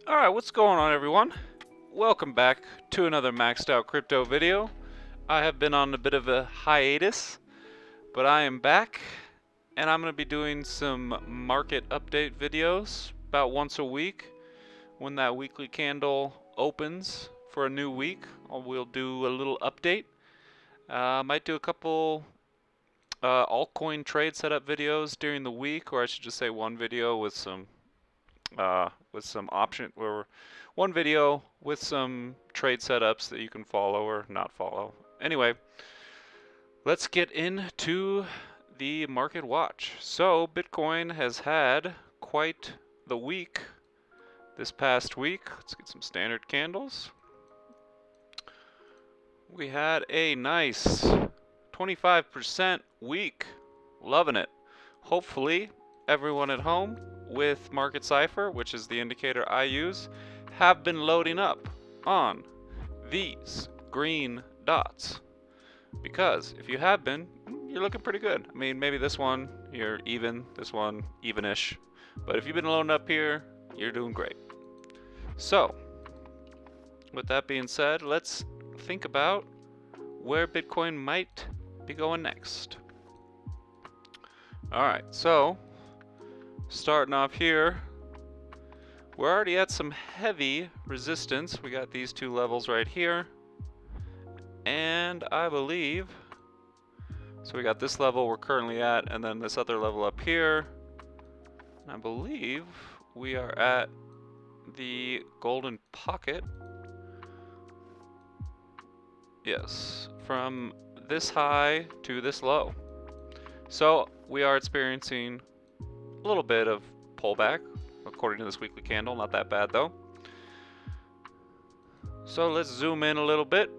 Alright, what's going on everyone? Welcome back to another maxed out crypto video. I have been on a bit of a hiatus, but I am back and I'm going to be doing some market update videos about once a week. When that weekly candle opens for a new week, we'll do a little update. Might do a couple altcoin trade setup videos during the week, or I should just say one video with some option, or one video with some trade setups that you can follow or not follow. Anyway, let's get into the market watch. So Bitcoin has had quite the week this past week. Let's get some standard candles. We had a nice 25% week. Loving it. Hopefully everyone at home with Market Cipher, which is the indicator I use, have been loading up on these green dots. Because if you have been, you're looking pretty good. I mean, maybe this one, you're even, this one, even-ish. But if you've been loading up here, you're doing great. So, with that being said, let's think about where Bitcoin might be going next. Alright, so starting off here, we're already at some heavy resistance. We got these two levels right here, and I believe, so we got this level we're currently at, and then this other level up here. And I believe we are at the golden pocket. Yes, from this high to this low. So we are experiencing a little bit of pullback according to this weekly candle. Not that bad though. So let's zoom in a little bit.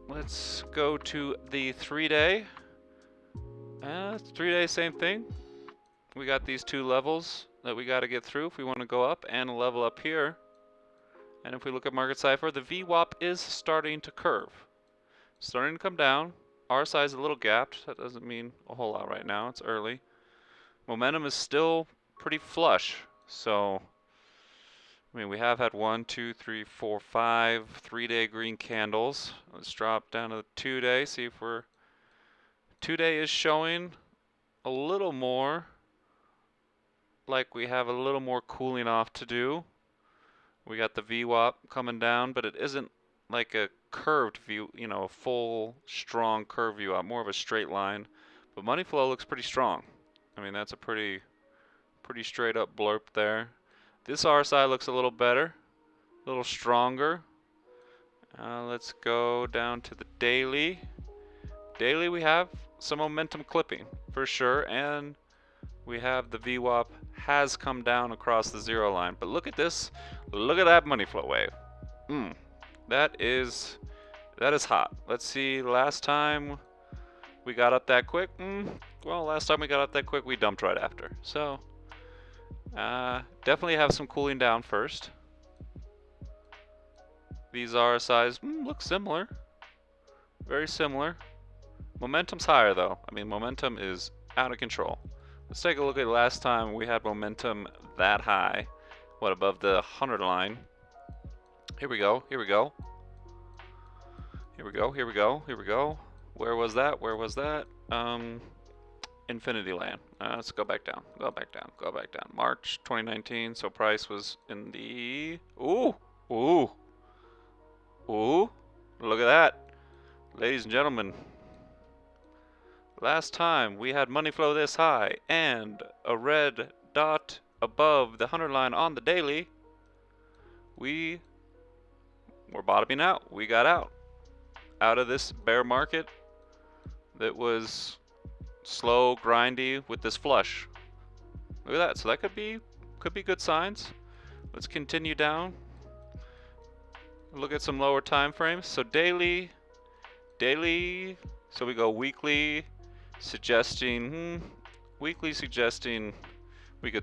Let's go to the 3-day. 3-day, same thing. We got these two levels that we got to get through if we want to go up, and a level up here. And if we look at Market Cipher, the VWAP is starting to curve. Starting to come down. RSI is a little gapped. That doesn't mean a whole lot right now. It's early. Momentum is still pretty flush. So, I mean, we have had 1, 2, 3, 4, 5 3-day green candles. Let's drop down to the 2-day. See if we're... 2-day is showing a little more like we have a little more cooling off to do. We got the VWAP coming down, but it isn't like a curved view, you know, a full, strong curve view, more of a straight line. But money flow looks pretty strong. I mean, that's a pretty straight up blurb there. This RSI looks a little better, a little stronger. Let's go down to the daily. Daily, we have some momentum clipping for sure, and we have the VWAP has come down across the 0 line. But look at this. Look at that money flow wave. That is hot. Let's see, last time we got up that quick. Well, last time we got up that quick, we dumped right after. So, definitely have some cooling down first. These RSIs look similar. Very similar. Momentum's higher though. I mean, momentum is out of control. Let's take a look at last time we had momentum that high. What, above the 100 line? Here we go, here we go. Here we go, here we go, here we go. Where was that? Where was that? Infinity Land. Let's go back down, go back down, go back down. March 2019, so price was in the... Ooh! Ooh! Ooh! Look at that! Ladies and gentlemen, last time we had money flow this high and a red dot above the 100 line on the daily, we were bottoming out. We got out of this bear market that was slow, grindy with this flush. Look at that. So that could be good signs. Let's continue down. Look at some lower time frames. So daily. So we go weekly, suggesting we could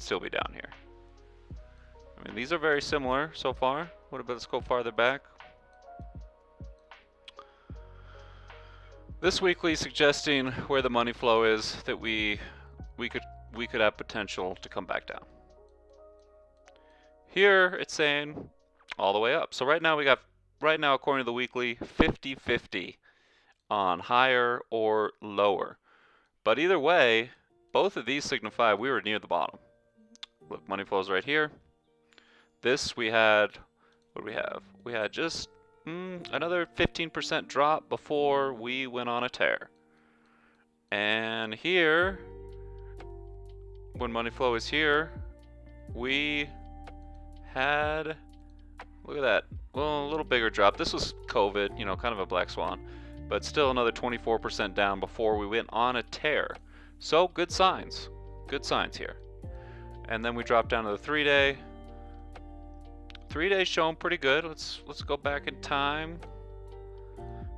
still be down here. I mean, these are very similar so far. What about, let's go farther back. This weekly suggesting where the money flow is, that we could have potential to come back down. Here it's saying all the way up. So right now right now according to the weekly, 50-50 on higher or lower. But either way, both of these signify we were near the bottom. Look, money flows right here. This we had, what do we have? We had just another 15% drop before we went on a tear. And here, when money flow is here, we had, look at that, well, a little bigger drop. This was COVID, you know, kind of a black swan, but still another 24% down before we went on a tear. So good signs here. And then we drop down to the 3-day. 3-day showing pretty good. Let's go back in time.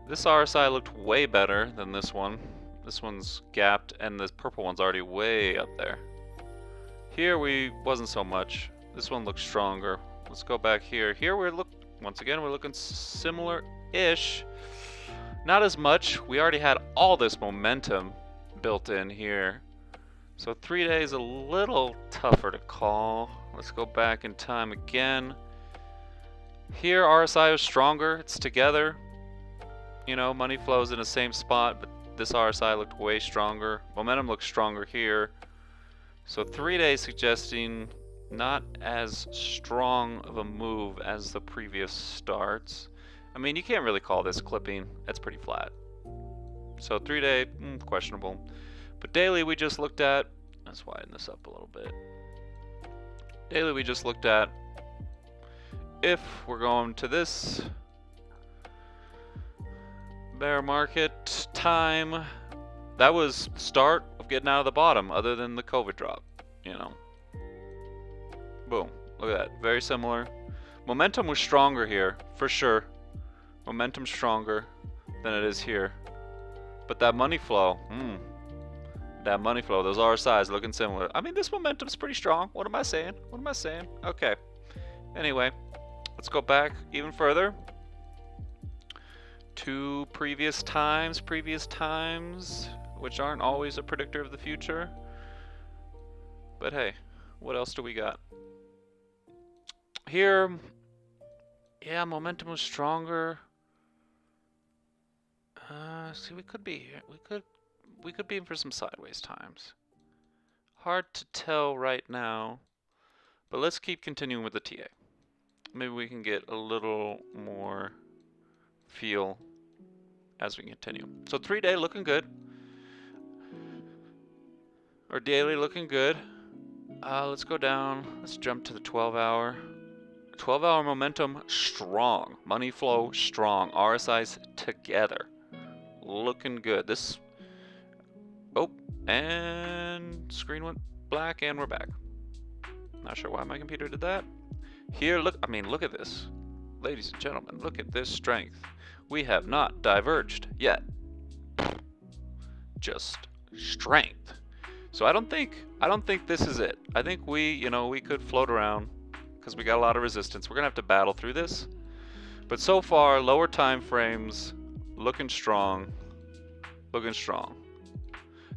This RSI looked way better than this one. This one's gapped, and this purple one's already way up there. Here we wasn't so much. This one looks stronger. Let's go back here. Here we're once again we're looking similar-ish. Not as much. We already had all this momentum built in here. So 3 days a little tougher to call. Let's go back in time again. Here RSI is stronger. It's together. You know, money flows in the same spot, but this RSI looked way stronger. Momentum looks stronger here. So 3 days suggesting not as strong of a move as the previous starts. I mean, you can't really call this clipping. That's pretty flat. So 3-day, questionable. But daily we just looked at, let's widen this up a little bit. Daily we just looked at, if we're going to this bear market time, that was the start of getting out of the bottom, other than the COVID drop, you know. Boom, look at that, very similar. Momentum was stronger here, for sure. Momentum stronger than it is here. But that money flow, that money flow, those RSIs looking similar. I mean, this momentum's pretty strong. What am I saying? What am I saying? Okay. Anyway, let's go back even further to previous times, which aren't always a predictor of the future. But hey, what else do we got? Here, yeah, momentum was stronger. See, we could be here. We could be in for some sideways times. Hard to tell right now, but let's keep continuing with the TA. Maybe we can get a little more feel as we continue. So 3-day looking good. Or daily looking good. Let's go down. Let's jump to the 12-hour. 12-hour momentum strong. Money flow strong. RSIs together. Looking good. This. Oh, and screen went black and we're back. Not sure why my computer did that. Here, look. I mean, look at this. Ladies and gentlemen, look at this strength. We have not diverged yet. Just strength. So I don't think this is it. I think we could float around because we got a lot of resistance. We're gonna have to battle through this. But so far, lower time frames, looking strong, looking strong.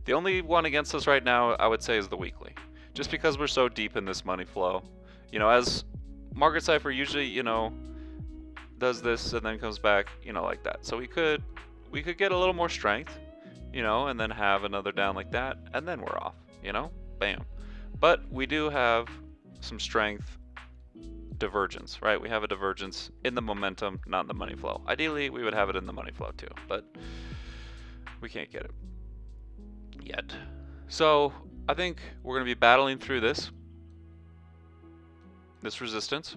The only one against us right now, I would say, is the weekly. Just because we're so deep in this money flow. You know, as Market Cipher usually, does this and then comes back, like that. So we could get a little more strength, and then have another down like that, and then we're off, bam. But we do have some strength divergence, right? We have a divergence in the momentum, not in the money flow. Ideally, we would have it in the money flow too, but we can't get it yet. So I think we're going to be battling through this resistance.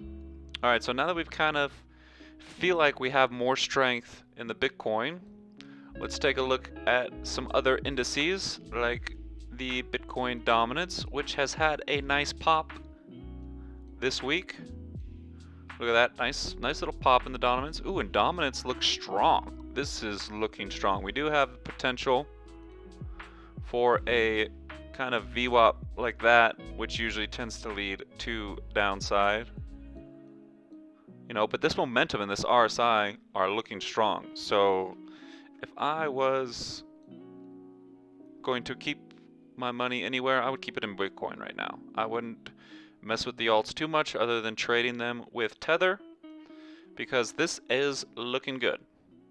All right, so now that we've kind of feel like we have more strength in the Bitcoin, let's take a look at some other indices like the Bitcoin dominance, which has had a nice pop this week. Look at that, nice little pop in the dominance. Ooh, and dominance looks strong. This is looking strong. We do have potential for a kind of VWAP like that, which usually tends to lead to downside. But this momentum and this RSI are looking strong. So if I was going to keep my money anywhere, I would keep it in Bitcoin right now. I wouldn't mess with the alts too much other than trading them with Tether, because this is looking good.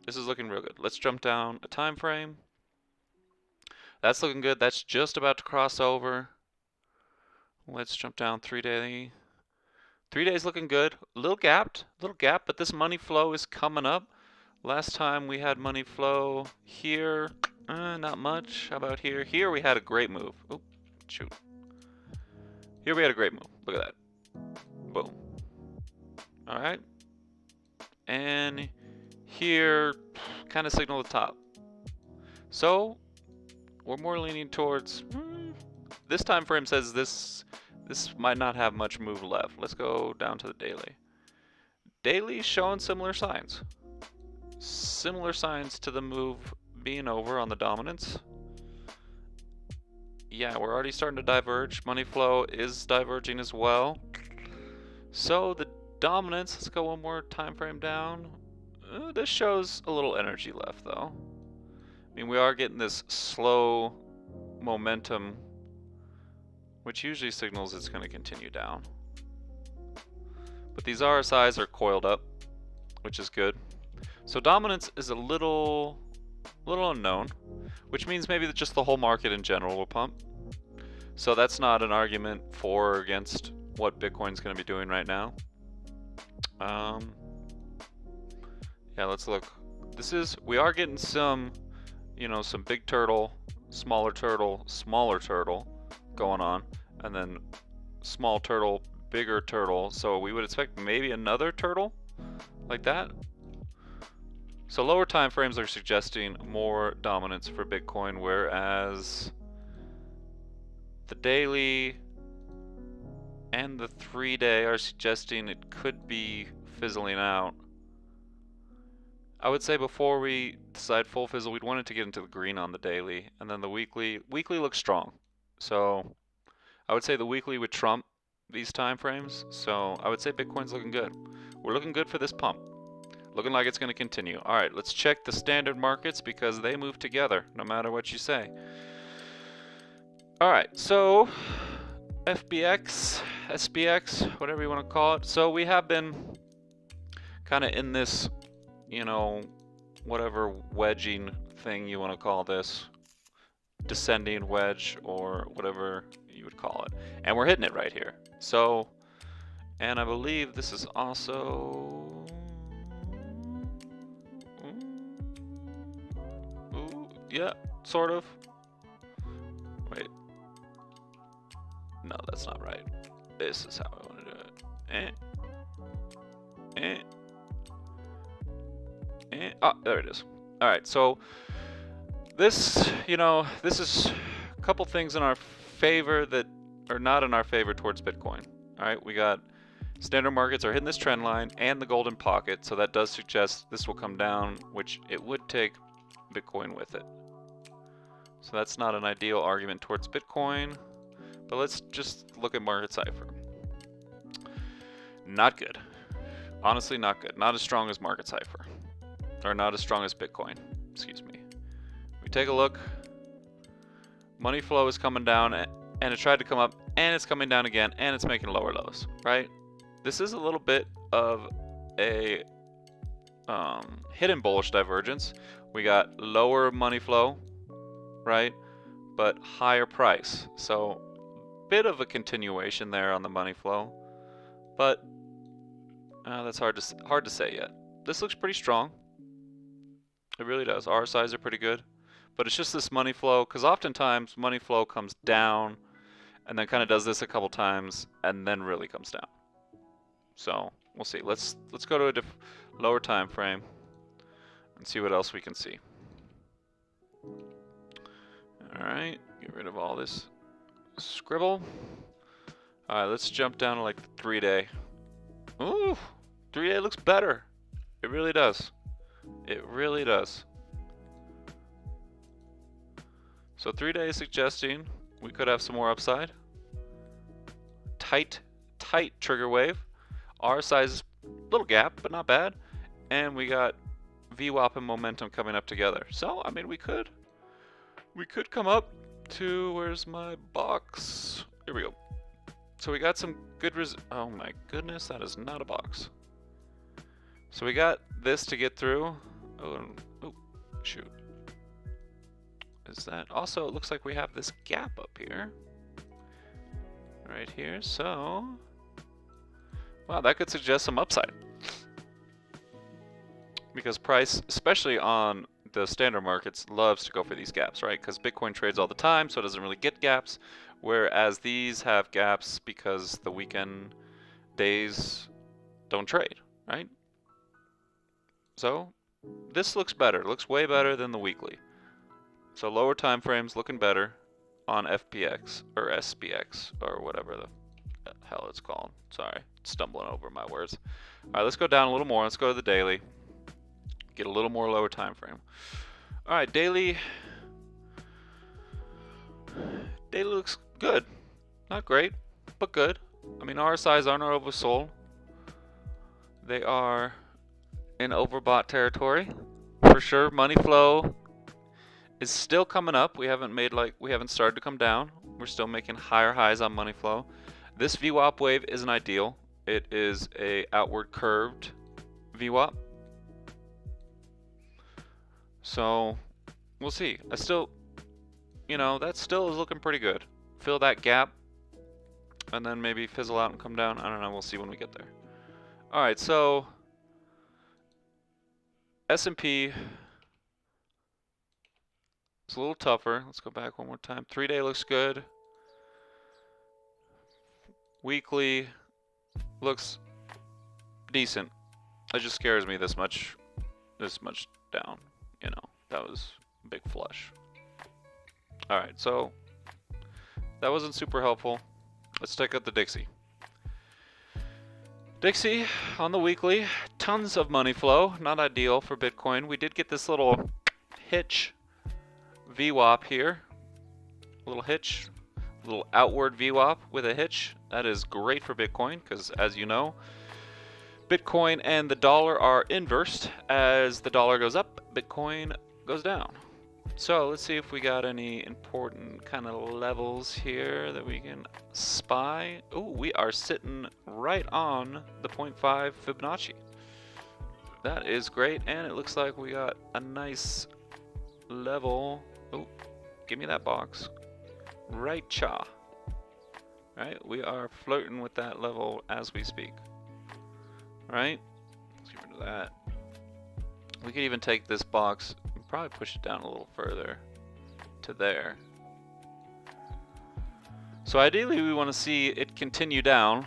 This is looking real good. Let's jump down a time frame. That's looking good. That's just about to cross over. Let's jump down 3-day. 3 days looking good. A little gapped, but this money flow is coming up. Last time we had money flow here, not much. How about here? Here we had a great move. Oh, shoot. Here we had a great move. Look at that. Boom. All right. And here, kind of signal the top. So we're more leaning towards. This time frame says this might not have much move left. Let's go down to the daily. Daily showing similar signs. Similar signs to the move being over on the dominance. Yeah, we're already starting to diverge. Money flow is diverging as well. So the dominance, let's go one more time frame down. This shows a little energy left though. I mean, we are getting this slow momentum, which usually signals it's going to continue down. But these RSIs are coiled up, which is good. So dominance is a little unknown, which means maybe that just the whole market in general will pump. So that's not an argument for or against what Bitcoin's going to be doing right now. Yeah, let's look. We are getting some, some big turtle, smaller turtle going on, and then small turtle, bigger turtle. So we would expect maybe another turtle like that. So lower time frames are suggesting more dominance for Bitcoin, whereas the daily and the 3-day are suggesting it could be fizzling out. I would say before we decide full fizzle, we'd want it to get into the green on the daily, and then the weekly looks strong. So I would say the weekly would trump these time frames. So I would say Bitcoin's looking good. We're looking good for this pump. Looking like it's going to continue. All right, let's check the standard markets because they move together no matter what you say. All right, so FBX, SBX, whatever you want to call it. So we have been kind of in this, whatever wedging thing you want to call this, descending wedge or whatever you would call it. And we're hitting it right here. So, and I believe this is also... Yeah, sort of. Wait. No, that's not right. This is how I want to do it. Ah, there it is. All right, so this, this is a couple things in our favor that are not in our favor towards Bitcoin. All right, we got standard markets are hitting this trend line and the golden pocket, so that does suggest this will come down, which it would take Bitcoin with it. So that's not an ideal argument towards Bitcoin, but let's just look at Market Cipher. Not good. Honestly, not good. Not as strong as Market Cipher. Or not as strong as Bitcoin. Excuse me. We take a look. Money flow is coming down, and it tried to come up, and it's coming down again, and it's making lower lows, right? This is a little bit of a hidden bullish divergence. We got lower money flow, right, but higher price. So bit of a continuation there on the money flow, but that's hard to say yet. This looks pretty strong. It really does. RSIs are pretty good, but it's just this money flow, because oftentimes money flow comes down and then kind of does this a couple times and then really comes down. So we'll see. Let's go to a lower time frame and see what else we can see. Alright, get rid of all this scribble. Alright, let's jump down to like the 3-day. Ooh, 3-day looks better. It really does. It really does. So 3-day is suggesting we could have some more upside. Tight trigger wave. RSI is a little gap, but not bad. And we got VWAP and momentum coming up together. So, I mean, we could come up to, where's my box? Here we go. So we got some good oh my goodness, that is not a box. So we got this to get through. Oh, oh, shoot. Is that also, it looks like we have this gap up here. Right here, so wow, that could suggest some upside. Because price, especially on the standard markets, loves to go for these gaps, right? Because Bitcoin trades all the time, so it doesn't really get gaps. Whereas these have gaps because the weekend days don't trade, right? So this looks better. It looks way better than the weekly. So lower time frames looking better on FPX or SPX or whatever the hell it's called. Sorry, stumbling over my words. All right, let's go down a little more. Let's go to the daily. Get a little more lower time frame. All right, daily. Daily looks good. Not great, but good. I mean, RSIs aren't oversold. They are in overbought territory for sure. Money flow is still coming up. We haven't started to come down. We're still making higher highs on money flow. This VWAP wave isn't ideal. It is a outward curved VWAP. So we'll see. I still, that still is looking pretty good. Fill that gap and then maybe fizzle out and come down. I don't know. We'll see when we get there. All right, so S&P is a little tougher. Let's go back one more time. 3-day looks good. Weekly looks decent. It just scares me this much down. That was a big flush. All right, so that wasn't super helpful. Let's check out the Dixie. Dixie on the weekly, tons of money flow, not ideal for Bitcoin. We did get this little hitch VWAP here. A little hitch, a little outward VWAP with a hitch. That is great for Bitcoin because, as you know, Bitcoin and the dollar are inversed. As the dollar goes up, Bitcoin goes down. So let's see if we got any important kind of levels here that we can spy. Oh, we are sitting right on the 0.5 Fibonacci. That is great, and it looks like we got a nice level. Oh, give me that box. Right, cha. Right, we are flirting with that level as we speak. Right, let's get rid of that. We could even take this box and probably push it down a little further to there. So ideally we want to see it continue down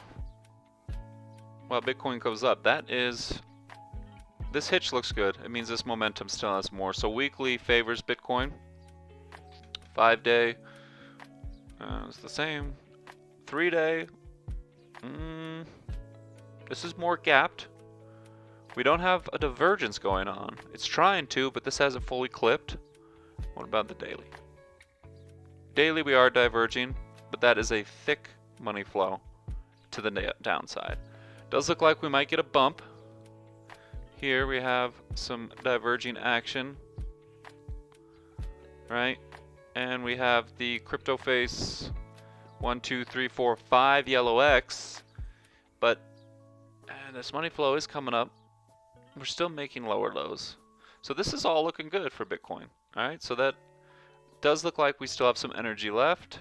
while Bitcoin goes up. This hitch looks good. It means this momentum still has more. So weekly favors Bitcoin. 5-day, it's the same. 3-day, this is more gapped. We don't have a divergence going on. It's trying to, but this hasn't fully clipped. What about the daily? Daily we are diverging, but that is a thick money flow to the downside. Does look like we might get a bump. Here we have some diverging action, right? And we have the crypto face 1, 2, 3, 4, 5 yellow X, but this money flow is coming up. We're still making lower lows. So this is all looking good for Bitcoin. All right, so that does look like we still have some energy left.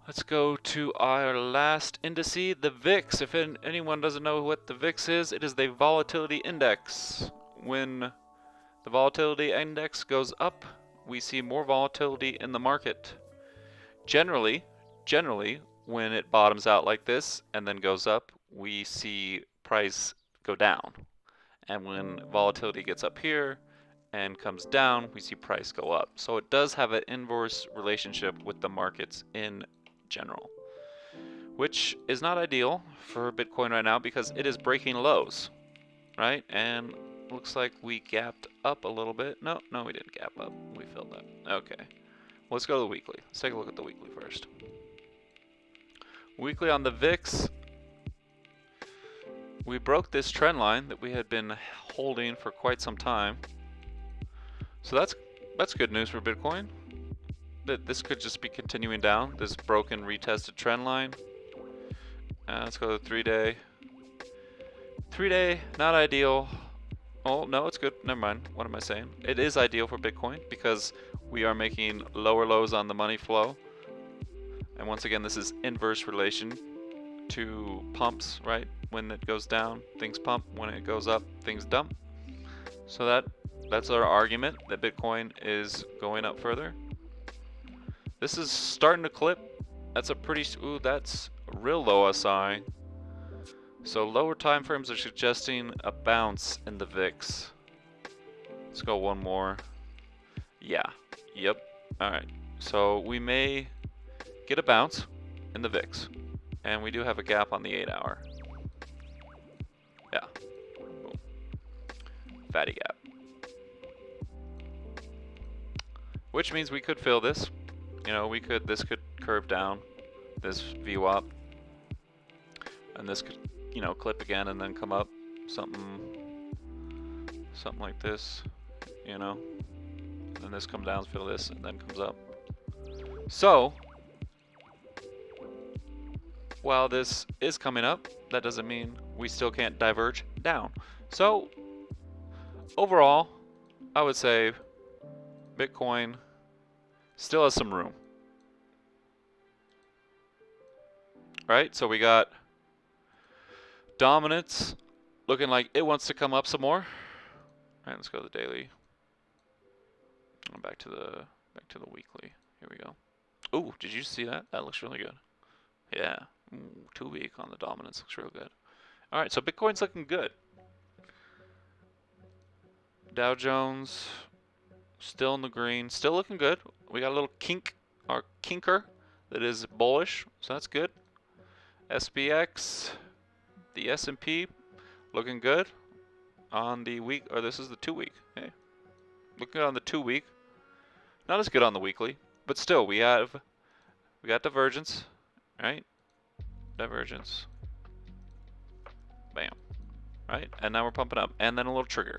Let's go to our last indice, the VIX. If anyone doesn't know what the VIX is, it is the volatility index. When the volatility index goes up, we see more volatility in the market. Generally, when it bottoms out like this and then goes up, we see price go down. And when volatility gets up here and comes down, we see price go up. So it does have an inverse relationship with the markets in general, which is not ideal for Bitcoin right now because it is breaking lows, right? And looks like we gapped up a little bit. No, we didn't gap up. We filled up. Okay. Let's go to the weekly. Let's take a look at the weekly first. Weekly on the VIX, we broke this trend line that we had been holding for quite some time. So that's good news for Bitcoin. That this could just be continuing down, this broken retested trend line. Let's go to the 3-day. 3-day, not ideal. Oh, no, it's good. Never mind. What am I saying? It is ideal for Bitcoin because we are making lower lows on the money flow. And once again, this is inverse relation to pumps, right? When it goes down, things pump. When it goes up, things dump. So that's our argument that Bitcoin is going up further. This is starting to clip. That's a pretty, ooh, that's a real low SI. So lower time frames are suggesting a bounce in the VIX. Let's go one more. Yeah, yep. Alright, so we may get a bounce in the VIX. And we do have a gap on the 8-hour. Yeah. Boom. Fatty gap. Which means we could fill this. You know, this could curve down, this VWAP. And this could, you know, clip again and then come up. Something like this, you know. And then this comes down, fill this, and then comes up. So, while this is coming up, that doesn't mean we still can't diverge down. So, overall, I would say Bitcoin still has some room. Right? So we got dominance looking like it wants to come up some more. All right, let's go to the daily. Back to the weekly. Here we go. Ooh, did you see that? That looks really good. Yeah. Ooh, 2 week on the dominance looks real good. All right, so Bitcoin's looking good. Dow Jones still in the green, still looking good. We got a little kink or kinker that is bullish, so that's good. SPX, the S&P looking good on the week, or this is the 2 week. Hey, looking good on the 2 week. Not as good on the weekly, but still we got divergence, right? Divergence. Bam. Right? And now we're pumping up. And then a little trigger.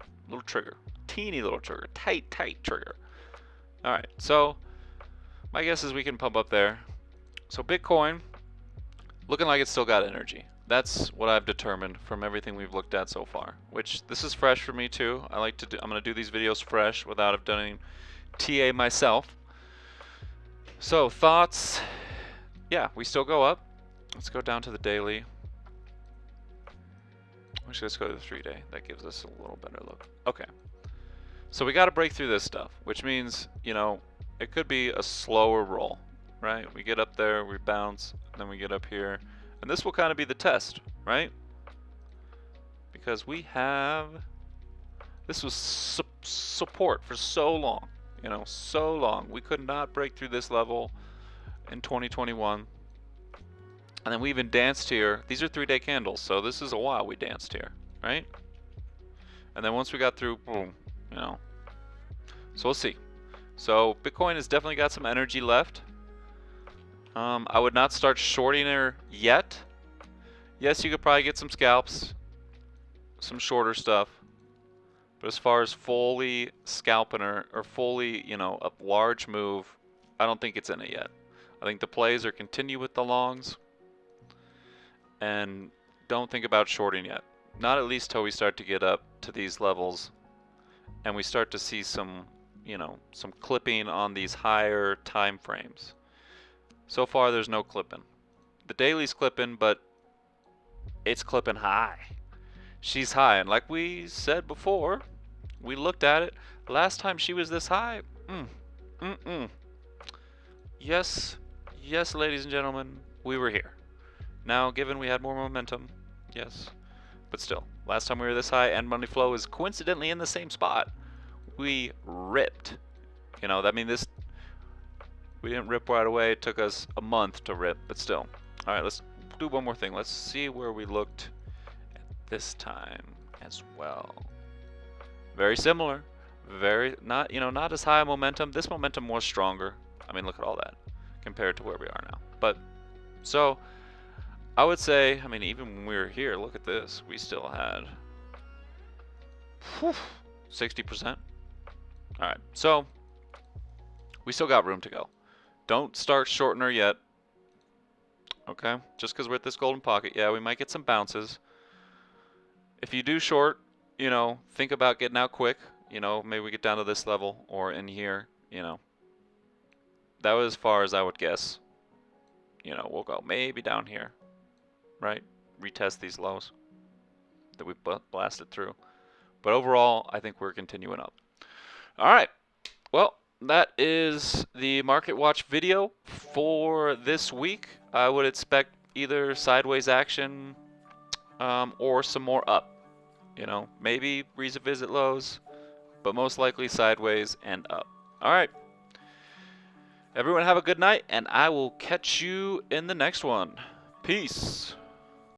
Teeny little trigger. Tight trigger. Alright, so my guess is we can pump up there. So Bitcoin, looking like it's still got energy. That's what I've determined from everything we've looked at so far. Which, this is fresh for me too. I'm going to do these videos fresh without have done TA myself. So, thoughts? Yeah, we still go up. Let's go down to the daily. Actually, let's go to the 3-day. That gives us a little better look. Okay. So we got to break through this stuff, which means, you know, it could be a slower roll, right? We get up there, we bounce, and then we get up here. And this will kind of be the test, right? Because we have... This was support for so long. You know, so long. We could not break through this level in 2021. And then we even danced here. These are 3-day candles, so this is a while we danced here, right? And then once we got through, boom, you know. So we'll see. So Bitcoin has definitely got some energy left. I would not start shorting her yet. Yes, you could probably get some scalps, some shorter stuff. But as far as fully scalping her, or fully, you know, a large move, I don't think it's in it yet. I think the plays are continue with the longs. And don't think about shorting yet. Not at least till we start to get up to these levels. And we start to see some, you know, some clipping on these higher time frames. So far, there's no clipping. The daily's clipping, but it's clipping high. She's high. And like we said before, we looked at it. Last time she was this high, Yes, ladies and gentlemen, we were here. Now, given we had more momentum, yes. But still, last time we were this high and money flow is coincidentally in the same spot. We ripped. You know, that means this... We didn't rip right away. It took us a month to rip, but still. All right, let's do one more thing. Let's see where we looked at this time as well. Very similar. Very not as high momentum. This momentum was stronger. I mean, look at all that compared to where we are now. But so I would say, I mean, even when we were here, look at this. We still had 60%. All right, so we still got room to go. Don't start shorting her yet. Okay, just because we're at this golden pocket, yeah, we might get some bounces. If you do short, you know, think about getting out quick. You know, maybe we get down to this level or in here, you know. That was as far as I would guess. You know, we'll go maybe down here, right? Retest these lows that we blasted through. But overall, I think we're continuing up. All right. Well, that is the Market Watch video for this week. I would expect either sideways action or some more up. You know, maybe revisit lows, but most likely sideways and up. All right. Everyone have a good night, and I will catch you in the next one. Peace.